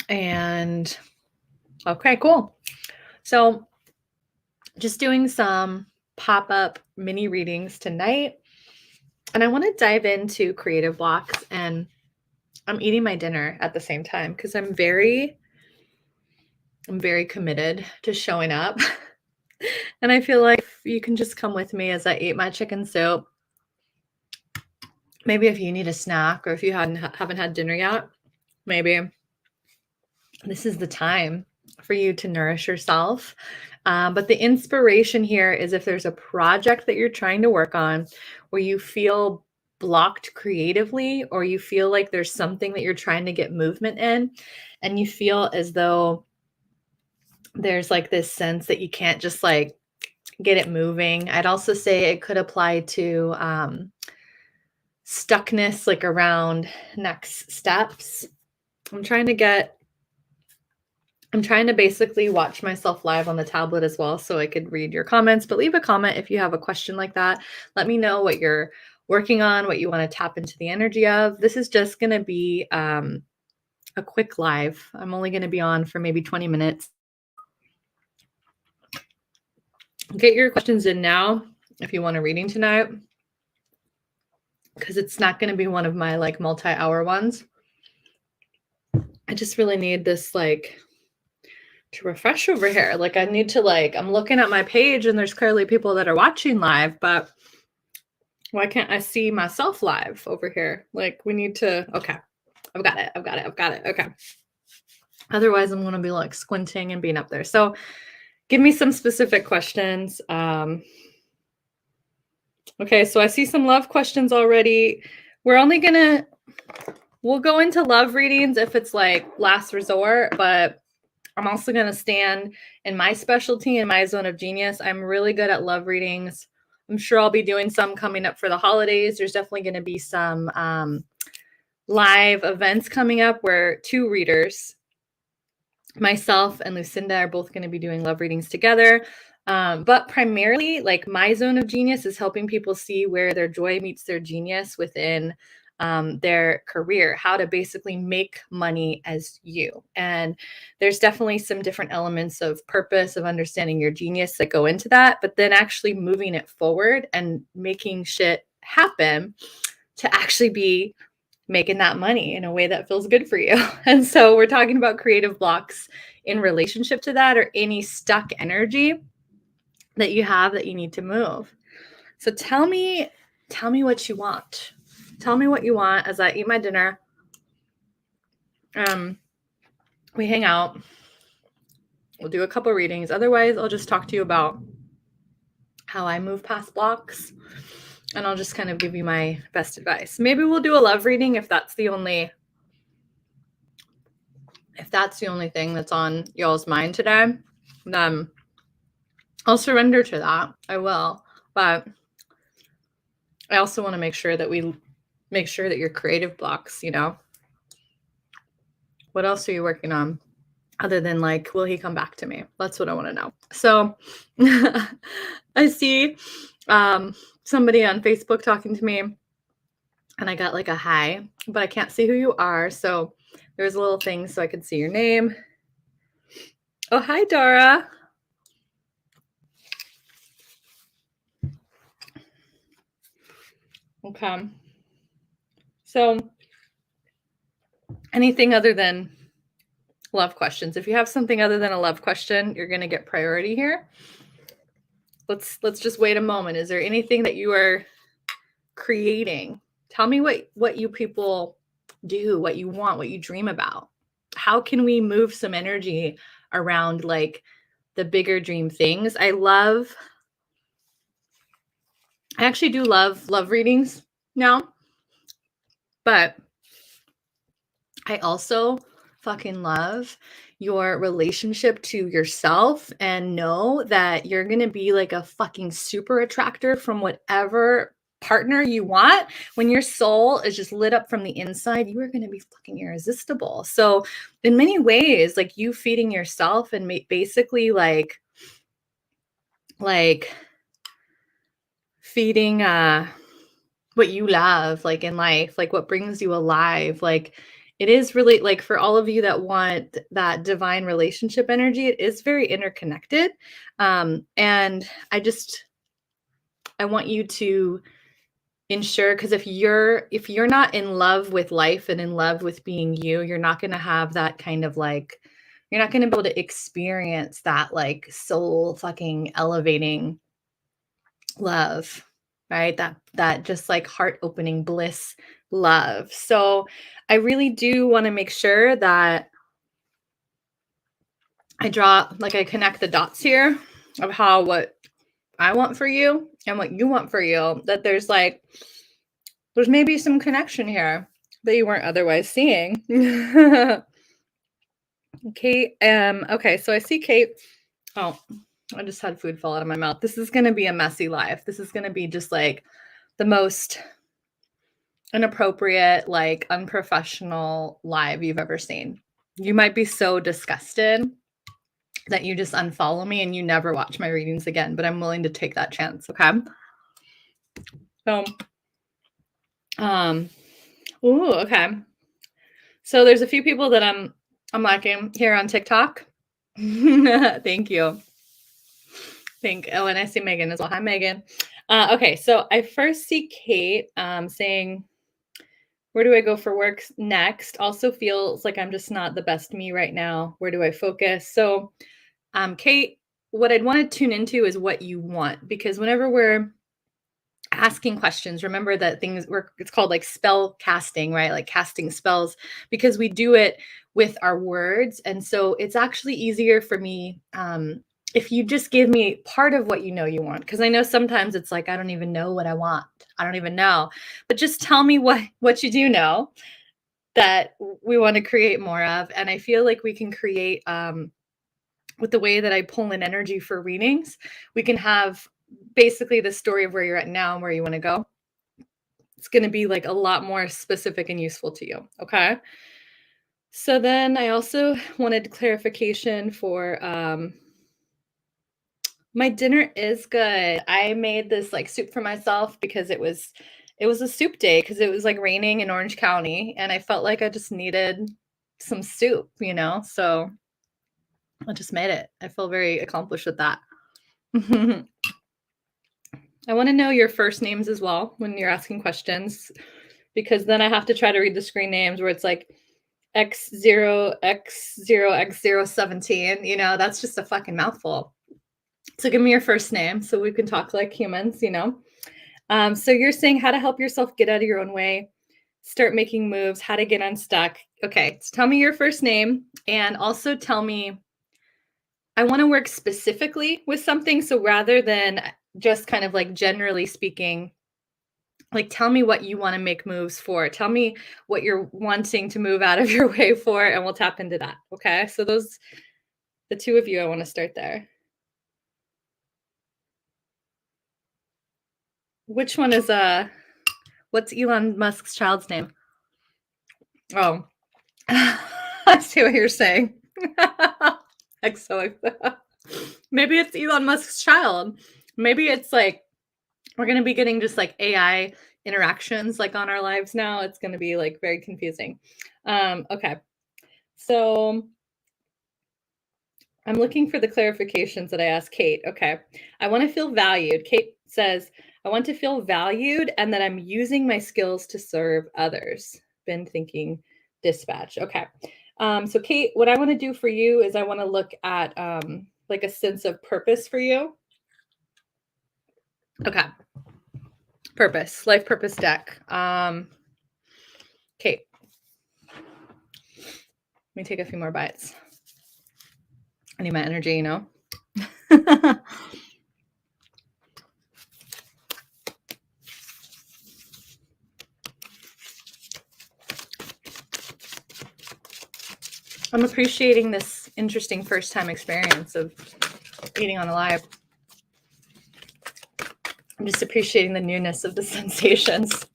And okay, cool. So just doing some pop-up mini readings tonight. And I want to dive into creative blocks, and I'm eating my dinner at the same time because I'm very committed to showing up. And I feel like you can just come with me as I eat my chicken soup. Maybe if you need a snack or if you haven't had dinner yet, maybe this is the time for you to nourish yourself. But the inspiration here is if there's a project that you're trying to work on where you feel blocked creatively, or you feel like there's something that you're trying to get movement in, and you feel as though there's like this sense that you can't just like get it moving. I'd also say it could apply to stuckness, like around next steps. I'm trying to basically watch myself live on the tablet as well so I could read your comments, but leave a comment if you have a question like that. Let me know what you're working on, what you want to tap into the energy of. This is just going to be a quick live. I'm only going to be on for maybe 20 minutes. Get your questions in now if you want a reading tonight, because it's not going to be one of my like multi-hour ones. I just really need this like to refresh over here. Like I need to I'm looking at my page and there's clearly people that are watching live, but why can't I see myself live over here? Like we need to, okay, I've got it. Okay. Otherwise I'm going to be like squinting and being up there. So give me some specific questions. Okay, so I see some love questions already. We'll go into love readings if it's like last resort, but I'm also going to stand in my specialty, in my zone of genius. I'm really good at love readings. I'm sure I'll be doing some coming up for the holidays. There's definitely going to be some live events coming up where two readers, myself and Lucinda, are both going to be doing love readings together. But primarily, like my zone of genius is helping people see where their joy meets their genius within their career, how to basically make money as you. And there's definitely some different elements of purpose, of understanding your genius that go into that, but then actually moving it forward and making shit happen to actually be making that money in a way that feels good for you. And so we're talking about creative blocks in relationship to that, or any stuck energy that you have that you need to move. So tell me what you want. Tell me what you want as I eat my dinner. We hang out. We'll do a couple readings. Otherwise, I'll just talk to you about how I move past blocks, and I'll just kind of give you my best advice. Maybe we'll do a love reading if that's the only thing that's on y'all's mind today. Then I'll surrender to that. I will. But I also want to make sure that your creative blocks, what else are you working on other than like, will he come back to me? That's what I want to know. So I see somebody on Facebook talking to me, and I got like a hi, but I can't see who you are. So there's a little thing so I could see your name. Oh, hi, Dara. Okay. So anything other than love questions. If you have something other than a love question, you're going to get priority here. Let's just wait a moment. Is there anything that you are creating? Tell me what you people do, what you want, what you dream about. How can we move some energy around like the bigger dream things? I actually do love readings now, but I also fucking love your relationship to yourself, and know that you're going to be like a fucking super attractor from whatever partner you want. When your soul is just lit up from the inside, you are going to be fucking irresistible. So in many ways, like you feeding yourself and basically like feeding what you love, like in life, like what brings you alive, like it is really like for all of you that want that divine relationship energy, it is very interconnected. And I want you to ensure, because if you're not in love with life and in love with being you, you're not going to have that kind of like, you're not going to be able to experience that like soul fucking elevating love, right? That just like heart opening bliss love. So I really do want to make sure that I connect the dots here of how what I want for you and what you want for you, that there's maybe some connection here that you weren't otherwise seeing. Kate, okay, so I see Kate. Oh, I just had food fall out of my mouth. This is going to be a messy life. This is going to be just like the most inappropriate, like unprofessional live you've ever seen. You might be so disgusted that you just unfollow me and you never watch my readings again, but I'm willing to take that chance, okay? So, ooh, okay. So there's a few people that I'm liking here on TikTok. Thank you. Oh, and I see Megan as well. Hi, Megan. Okay, so I first see Kate saying, where do I go for work next? Also feels like I'm just not the best me right now. Where do I focus? So, Kate, what I'd want to tune into is what you want, because whenever we're asking questions, remember that it's called like spell casting, right? Like casting spells, because we do it with our words. And so it's actually easier for me if you just give me part of what you know you want, because I know sometimes it's like I don't even know what I want. I don't even know. But just tell me what you do know that we want to create more of. And I feel like we can create with the way that I pull in energy for readings, we can have basically the story of where you're at now and where you want to go. It's going to be like a lot more specific and useful to you. Okay. So then I also wanted clarification for my dinner is good. I made this like soup for myself because it was a soup day, because it was like raining in Orange County and I felt like I just needed some soup, So I just made it. I feel very accomplished with that. I want to know your first names as well when you're asking questions, because then I have to try to read the screen names where it's like X0, X0, X017. That's just a fucking mouthful. So give me your first name so we can talk like humans, So you're saying how to help yourself get out of your own way, start making moves, how to get unstuck. Okay, so tell me your first name, and also tell me, I want to work specifically with something. So rather than just kind of like generally speaking, like tell me what you want to make moves for. Tell me what you're wanting to move out of your way for, and we'll tap into that. Okay. So the two of you, I want to start there. Which one is what's Elon Musk's child's name? Oh, I see what you're saying. XOXO. Maybe it's Elon Musk's child. Maybe it's like we're going to be getting just like AI interactions like on our lives now. It's going to be like very confusing. Okay. So I'm looking for the clarifications that I asked Kate. Okay. I want to feel valued. Kate says, I want to feel valued and that I'm using my skills to serve others. Been thinking dispatch. Okay. So Kate, what I want to do for you is I want to look at like a sense of purpose for you. Okay. Purpose, life purpose deck. Kate. Let me take a few more bites. I need my energy, I'm appreciating this interesting first time experience of eating on a live. I'm just appreciating the newness of the sensations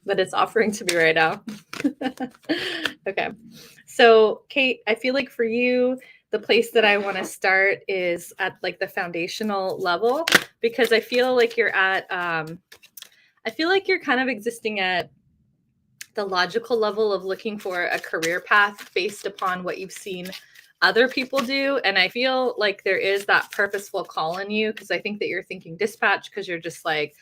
that it's offering to me right now. Okay. So, Kate, I feel like for you, the place that I want to start is at like the foundational level, because I feel like you're at, I feel like you're kind of existing at the logical level of looking for a career path based upon what you've seen other people do. And I feel like there is that purposeful call in you, because I think that you're thinking dispatch because you're just like,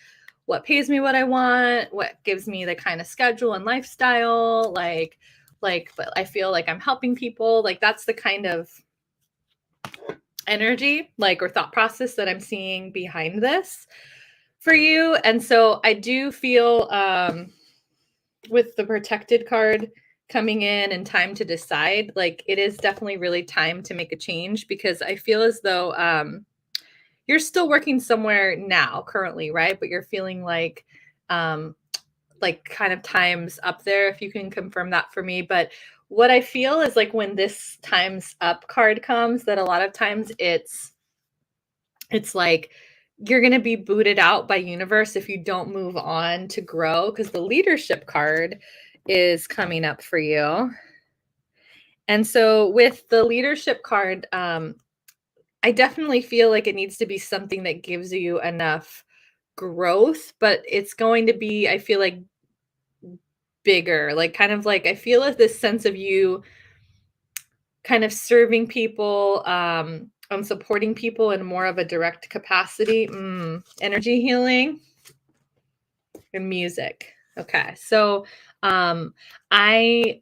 what pays me what I want, what gives me the kind of schedule and lifestyle, but I feel like I'm helping people. Like that's the kind of energy, like, or thought process that I'm seeing behind this for you. And so I do feel with the protected card coming in and time to decide, like it is definitely really time to make a change, because I feel as though you're still working somewhere now currently, right? But you're feeling kind of time's up there, if you can confirm that for me. But what I feel is like when this time's up card comes, that a lot of times it's like you're going to be booted out by universe if you don't move on to grow, because the leadership card is coming up for you. And so with the leadership card, I definitely feel like it needs to be something that gives you enough growth, but it's going to be, I feel like, bigger, like kind of like, I feel like this sense of you kind of serving people, supporting people in more of a direct capacity, energy healing and music. Okay. So I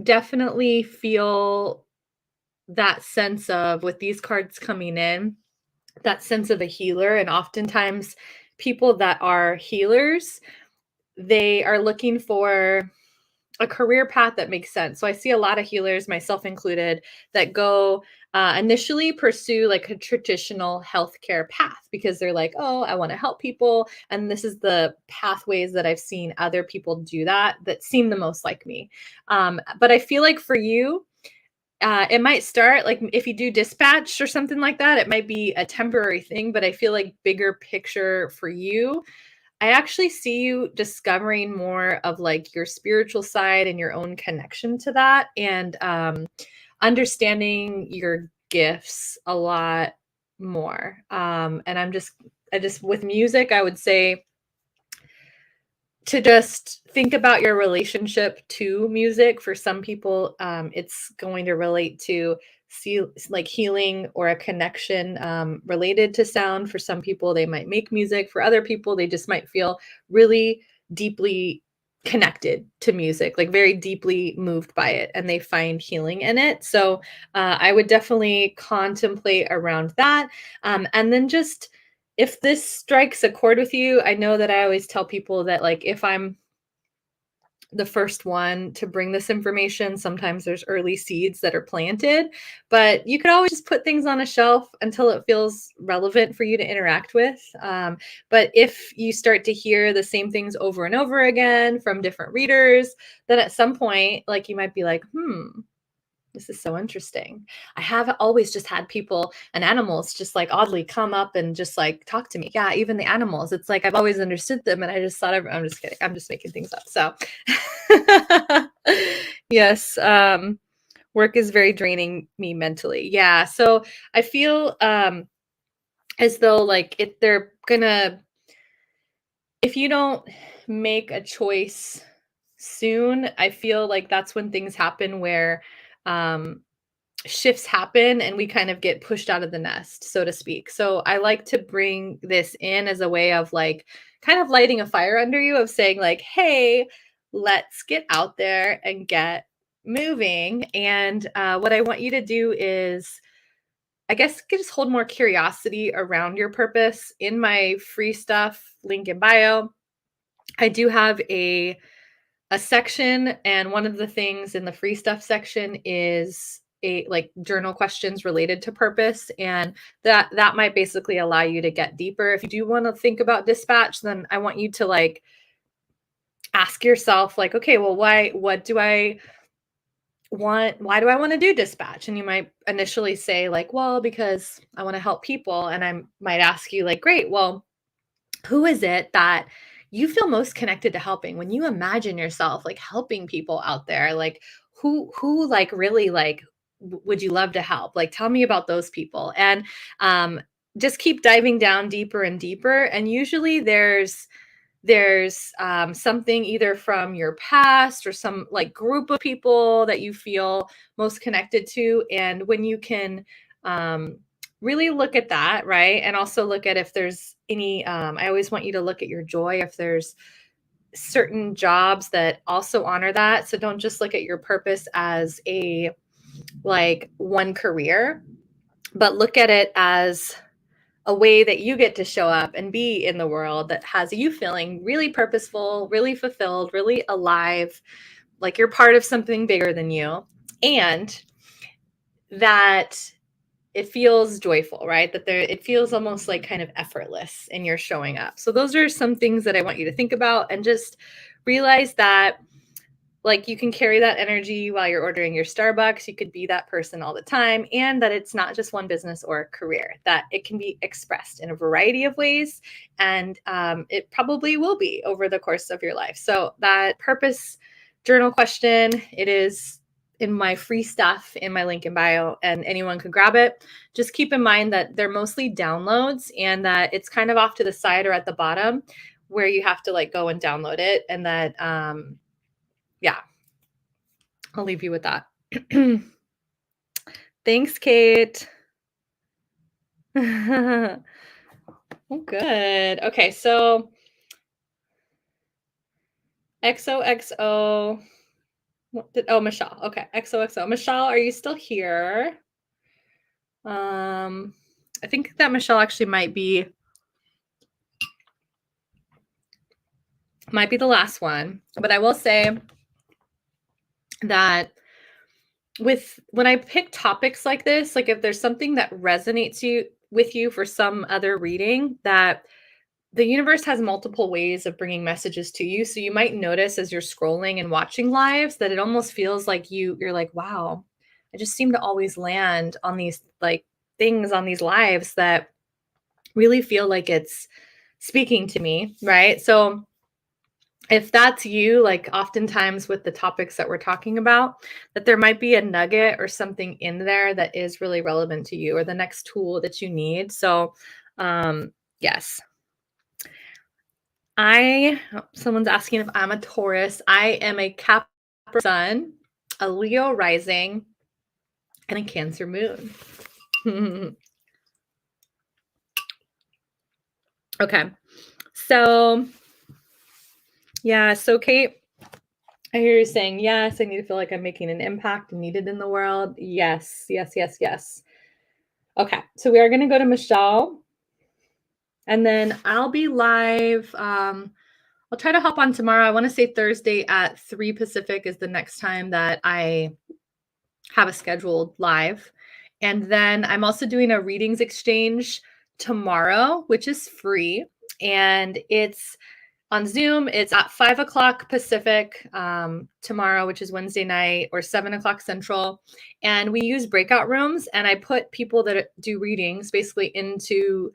definitely feel that sense of, with these cards coming in, that sense of a healer. And oftentimes people that are healers, they are looking for a career path that makes sense. So I see a lot of healers, myself included, that go initially pursue like a traditional healthcare path because they're like, oh, I want to help people. And this is the pathways that I've seen other people do that seem the most like me. But I feel like for you, it might start like if you do dispatch or something like that, it might be a temporary thing. But I feel like bigger picture for you, I actually see you discovering more of like your spiritual side and your own connection to that, and understanding your gifts a lot more. And I just, with music, I would say to just think about your relationship to music. For some people, it's going to relate to like healing or a connection related to sound. For some people, they might make music. For other people, they just might feel really deeply connected to music, like very deeply moved by it, and they find healing in it. So I would definitely contemplate around that. And then just, if this strikes a chord with you, I know that I always tell people that, like, if I'm the first one to bring this information, sometimes there's early seeds that are planted, but you could always just put things on a shelf until it feels relevant for you to interact with. But if you start to hear the same things over and over again from different readers, then at some point, like, you might be like, this is so interesting. I have always just had people and animals just like oddly come up and just like talk to me. Yeah, even the animals. It's like I've always understood them, and I just thought, I'm just kidding. I'm just making things up. So, yes, work is very draining me mentally. Yeah. So I feel as though like if you don't make a choice soon, I feel like that's when things happen where um shifts happen and we kind of get pushed out of the nest, so to speak. So I like to bring this in as a way of like kind of lighting a fire under you, of saying like, hey, let's get out there and get moving. And what I want you to do is, I guess, just hold more curiosity around your purpose. In my free stuff, link in bio, I do have a section, and one of the things in the free stuff section is a like journal questions related to purpose, and that might basically allow you to get deeper. If you do want to think about dispatch, then I want you to like ask yourself like, okay, well, why do I want to do dispatch? And you might initially say like, well, because I want to help people. And I might ask you like, great, well, who is it that you feel most connected to helping? When you imagine yourself like helping people out there, like who like really like would you love to help? Like, tell me about those people. And just keep diving down deeper and deeper. And usually there's there's something either from your past or some like group of people that you feel most connected to. And when you can really look at that, right? And also look at if there's any, I always want you to look at your joy, if there's certain jobs that also honor that. So don't just look at your purpose as a like one career, but look at it as a way that you get to show up and be in the world that has you feeling really purposeful, really fulfilled, really alive, like you're part of something bigger than you, and that it feels joyful, right? That there, it feels almost like kind of effortless in your showing up. So those are some things that I want you to think about and just realize that like you can carry that energy while you're ordering your Starbucks. You could be that person all the time, and that it's not just one business or career, that it can be expressed in a variety of ways. And it probably will be over the course of your life. So that purpose journal question, it is in my free stuff in my link in bio, and anyone can grab it. Just keep in mind that they're mostly downloads and that it's kind of off to the side or at the bottom where you have to like go and download it. And that, yeah, I'll leave you with that. Thanks, Kate. Oh, good. Okay, so XOXO. Michelle. Okay, XOXO. Michelle, are you still here? I think that Michelle actually might be the last one, but I will say that when I pick topics like this, like if there's something that resonates with you for some other reading, that the universe has multiple ways of bringing messages to you. So you might notice as you're scrolling and watching lives that it almost feels like you're like, wow, I just seem to always land on these like things on these lives that really feel like it's speaking to me, right? So if that's you, like oftentimes with the topics that we're talking about, that there might be a nugget or something in there that is really relevant to you or the next tool that you need. So, yes. Someone's asking if I'm a Taurus. I am a Capricorn sun, a Leo rising, and a Cancer moon. Okay. So, yeah. So, Kate, I hear you saying, yes, I need to feel like I'm making an impact and needed in the world. Yes, yes, yes, yes. Okay. So, we are going to go to Michelle. And then I'll be live. I'll try to hop on tomorrow. I want to say Thursday at 3 Pacific is the next time that I have a scheduled live. And then I'm also doing a readings exchange tomorrow, which is free. And it's on Zoom. It's at 5 o'clock Pacific tomorrow, which is Wednesday night, or 7 o'clock Central. And we use breakout rooms. And I put people that do readings basically into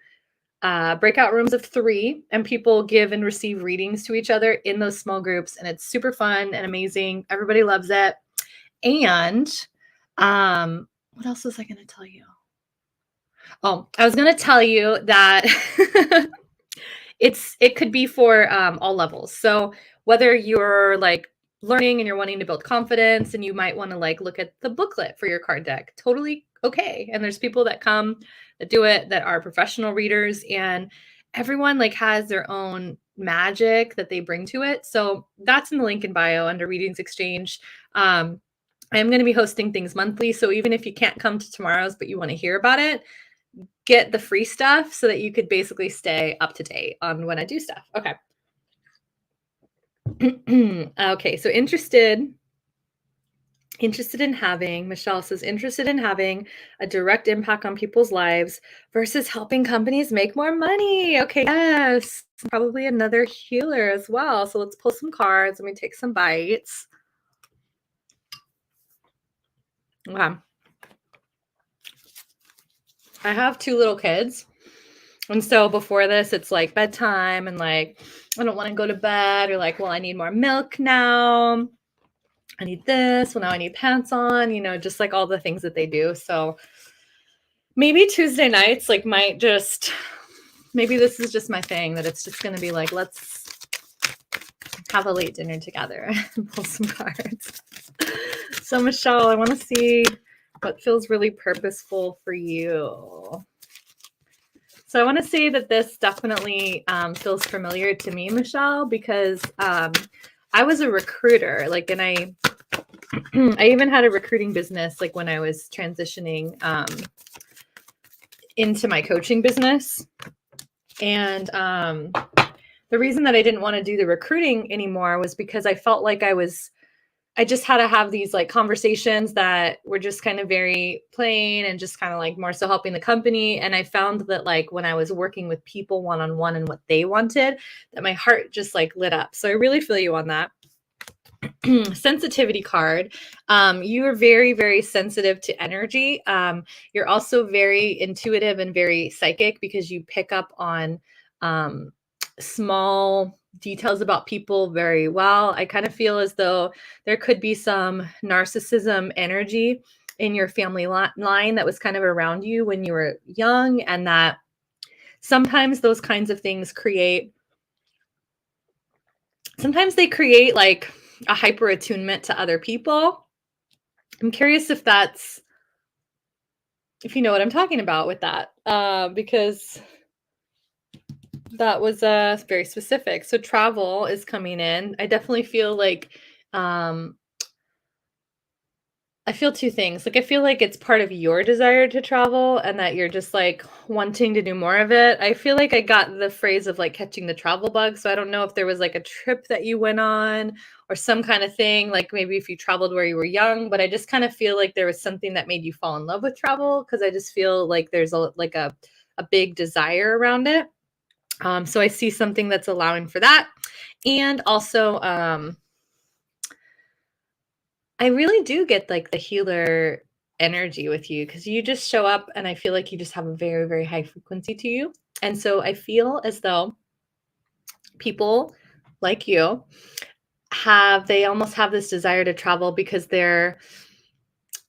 breakout rooms of 3, and people give and receive readings to each other in those small groups. And it's super fun and amazing. Everybody loves it. And what else was I going to tell you? Oh, I was going to tell you that it could be for all levels. So whether you're like learning and you're wanting to build confidence and you might want to like look at the booklet for your card deck, totally okay. And there's people that come that do it that are professional readers, and everyone like has their own magic that they bring to it. So that's in the link in bio under Readings Exchange. I am going to be hosting things monthly. So even if you can't come to tomorrow's, but you want to hear about it, get the free stuff so that you could basically stay up to date on when I do stuff. Okay. Okay. So interested in having, Michelle says, interested in having a direct impact on people's lives versus helping companies make more money. Okay. Yes. Probably another healer as well. So let's pull some cards. Let me take some bites. Okay. I have 2 little kids. And so before this, it's like bedtime and like, I don't want to go to bed, or like, well, I need more milk now. I need this. Well, now I need pants on, just like all the things that they do. So maybe Tuesday nights, like maybe this is just my thing, that it's just going to be like, let's have a late dinner together and pull some cards. So Michelle, I want to see what feels really purposeful for you. So I want to say that this definitely feels familiar to me, Michelle, because I was a recruiter, like, and I even had a recruiting business, like when I was transitioning into my coaching business. And the reason that I didn't want to do the recruiting anymore was because I felt like I just had to have these like conversations that were just kind of very plain and just kind of like more so helping the company. And I found that like when I was working with people one-on-one and what they wanted, that my heart just like lit up. So I really feel you on that. Sensitivity card. You are very, very sensitive to energy. You're also very intuitive and very psychic because you pick up on small details about people very well. I kind of feel as though there could be some narcissism energy in your family line that was kind of around you when you were young, and that sometimes those kinds of things sometimes they create like a hyper attunement to other people. I'm curious if you know what I'm talking about with that, because that was very specific. So travel is coming in. I definitely feel like I feel two things. Like I feel like it's part of your desire to travel and that you're just like wanting to do more of it. I feel like I got the phrase of like catching the travel bug. So I don't know if there was like a trip that you went on or some kind of thing, like maybe if you traveled where you were young, but I just kind of feel like there was something that made you fall in love with travel, because I just feel like there's a big desire around it. So I see something that's allowing for that. And also, I really do get like the healer energy with you, because you just show up and I feel like you just have a very, very high frequency to you. And so I feel as though people like you they almost have this desire to travel because they're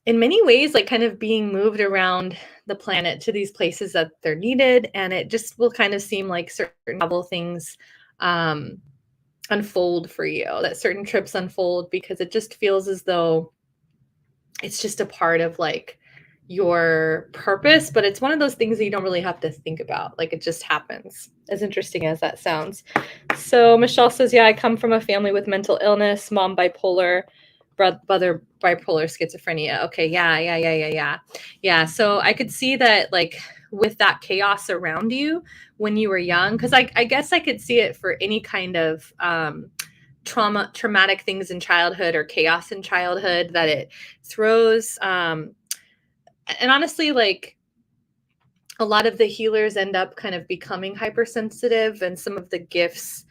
in many ways like kind of being moved around the planet to these places that they're needed. And it just will kind of seem like certain travel things unfold for you, that certain trips unfold, because it just feels as though it's just a part of like your purpose, but it's one of those things that you don't really have to think about. Like it just happens, as interesting as that sounds. So Michelle says, yeah, I come from a family with mental illness, mom bipolar, brother bipolar schizophrenia. Okay. Yeah. So I could see that like with that chaos around you when you were young, because I guess I could see it for any kind of traumatic things in childhood or chaos in childhood that it throws. And honestly, like a lot of the healers end up kind of becoming hypersensitive, and some of the gifts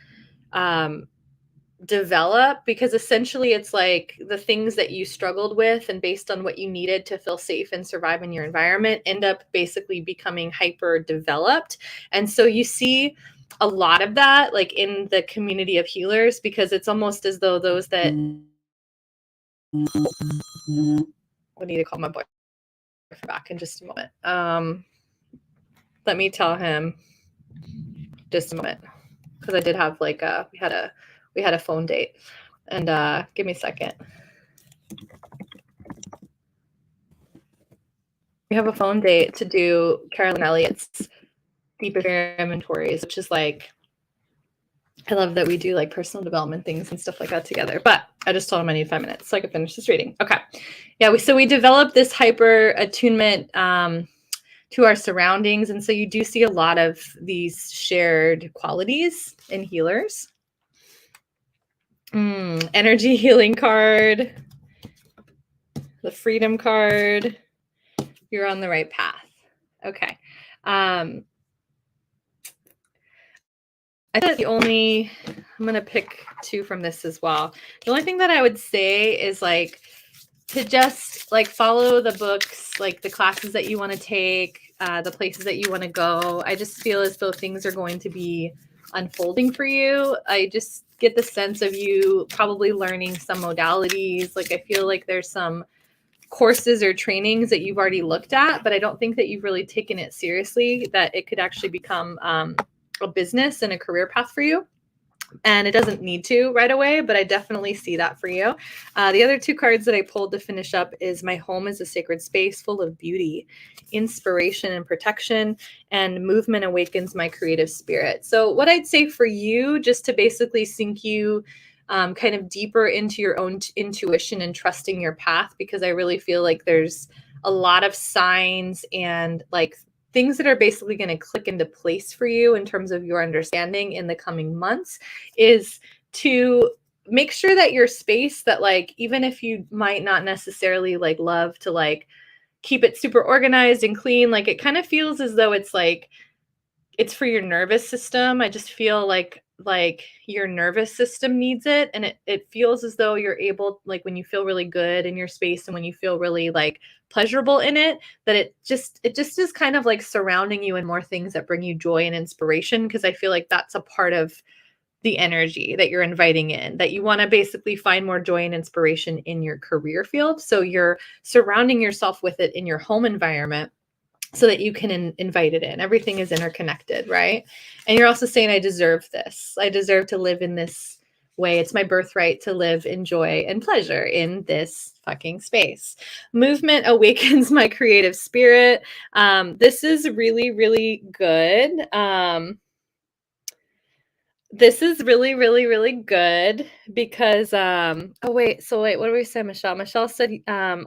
develop because essentially it's like the things that you struggled with and based on what you needed to feel safe and survive in your environment end up basically becoming hyper developed. And so you see a lot of that like in the community of healers, because it's almost as though those that I need to call my boyfriend back in just a moment. Let me tell him just a moment, because I did have like we had a phone date, and give me a second. We have a phone date to do Carolyn Elliott's Deep Inventories, which is like, I love that we do like personal development things and stuff like that together. But I just told him I need 5 minutes so I could finish this reading. Okay. Yeah. We developed this hyper attunement to our surroundings. And so you do see a lot of these shared qualities in healers. Energy healing card, the freedom card. You're on the right path. Okay. I think I'm going to pick two from this as well. The only thing that I would say is like to just like follow the books, like the classes that you want to take, the places that you want to go. I just feel as though things are going to be unfolding for you. I just get the sense of you probably learning some modalities. Like I feel like there's some courses or trainings that you've already looked at, but I don't think that you've really taken it seriously, that it could actually become a business and a career path for you. And it doesn't need to right away, but I definitely see that for you. The other two cards that I pulled to finish up is my home is a sacred space full of beauty, inspiration and protection, and movement awakens my creative spirit. So what I'd say for you, just to basically sink you kind of deeper into your own intuition and trusting your path, because I really feel like there's a lot of signs and like things that are basically going to click into place for you in terms of your understanding in the coming months, is to make sure that your space, that like even if you might not necessarily like love to like keep it super organized and clean, like it kind of feels as though it's like it's for your nervous system. I just feel like your nervous system needs it, and it feels as though you're able, like when you feel really good in your space and when you feel really like pleasurable in it, that it just is kind of like surrounding you and more things that bring you joy and inspiration, because I feel like that's a part of the energy that you're inviting in, that you want to basically find more joy and inspiration in your career field. So you're surrounding yourself with it in your home environment so that you can invite it in. Everything is interconnected, right? And you're also saying, I deserve this. I deserve to live in this way. It's my birthright to live in joy and pleasure in this fucking space. Movement awakens my creative spirit. This is really, really good. This is really, really, really good because oh wait, so wait, what did we say, Michelle? Michelle said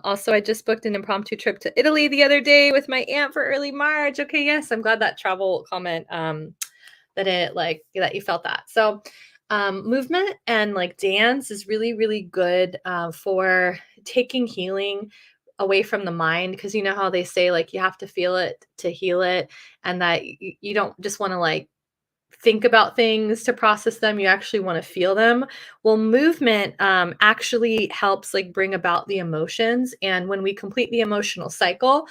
also I just booked an impromptu trip to Italy the other day with my aunt for early March. Okay, yes, I'm glad that travel comment that it like that you felt that. So movement and like dance is really, really good for taking healing away from the mind, because you know how they say like you have to feel it to heal it, and that you don't just want to like think about things to process them, you actually want to feel them. Well, movement actually helps like bring about the emotions, and when we complete the emotional cycle,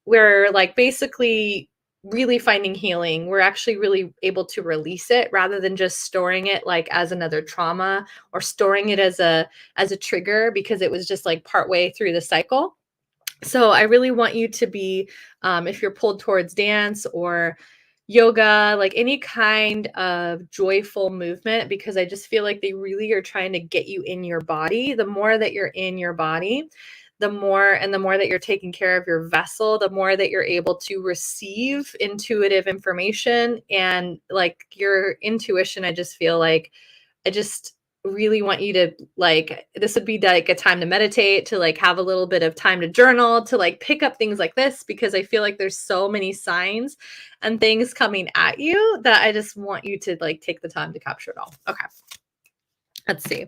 we're like basically really finding healing. We're actually really able to release it rather than just storing it like as another trauma, or storing it as a trigger because it was just like partway through the cycle. So I really want you to be, if you're pulled towards dance or yoga, like any kind of joyful movement, because I just feel like they really are trying to get you in your body. The more that you're in your body, the more that you're taking care of your vessel, the more that you're able to receive intuitive information and like your intuition. I just feel like I just really want you to like, this would be like a time to meditate, to like have a little bit of time to journal, to like pick up things like this, because I feel like there's so many signs and things coming at you that I just want you to like take the time to capture it all. Okay. Let's see.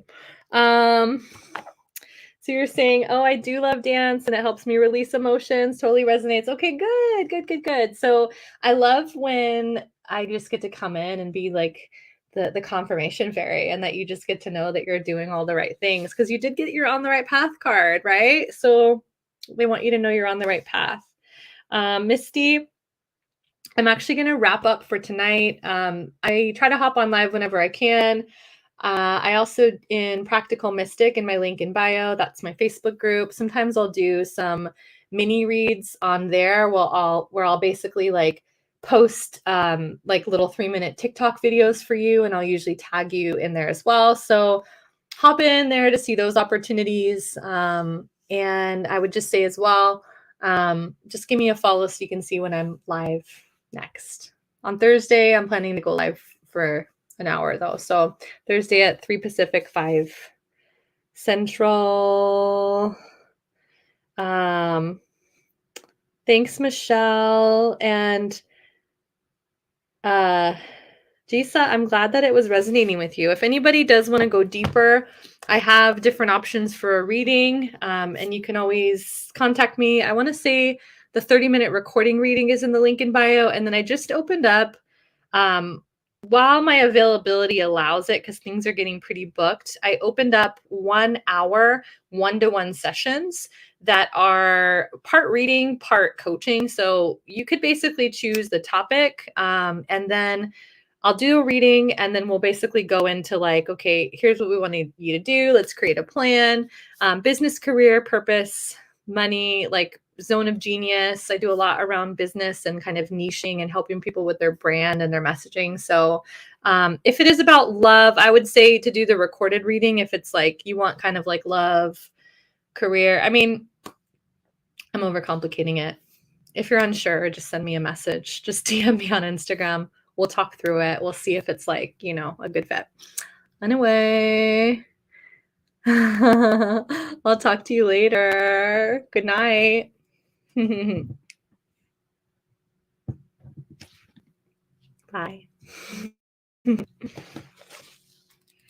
So you're saying, oh, I do love dance and it helps me release emotions. Totally resonates. Okay, good, good, good, good. So I love when I just get to come in and be like the confirmation fairy, and that you just get to know that you're doing all the right things, because you did get your on the right path card, right? So they want you to know you're on the right path. Misty, I'm actually going to wrap up for tonight. I try to hop on live whenever I can. I also, in Practical Mystic, in my link in bio, that's my Facebook group. Sometimes I'll do some mini reads on there where I'll basically like post like little 3-minute TikTok videos for you, and I'll usually tag you in there as well. So hop in there to see those opportunities. And I would just say as well, just give me a follow so you can see when I'm live next. On Thursday, I'm planning to go live for an hour though. So Thursday at 3 Pacific, 5 Central. Thanks, Michelle. And Jisa, I'm glad that it was resonating with you. If anybody does want to go deeper, I have different options for a reading, and you can always contact me. I want to say the 30-minute recording reading is in the link in bio, and then I just opened up, while my availability allows it, because things are getting pretty booked, I opened up 1 hour, 1-to-1 sessions that are part reading, part coaching. So you could basically choose the topic, and then I'll do a reading, and then we'll basically go into like, okay, here's what we want you to do. Let's create a plan, business, career, purpose, money, like Zone of Genius. I do a lot around business and kind of niching and helping people with their brand and their messaging. So if it is about love, I would say to do the recorded reading. If it's like you want kind of like love, career. I mean, I'm overcomplicating it. If you're unsure, just send me a message. Just DM me on Instagram. We'll talk through it. We'll see if it's like, you know, a good fit. Anyway, I'll talk to you later. Good night. Bye.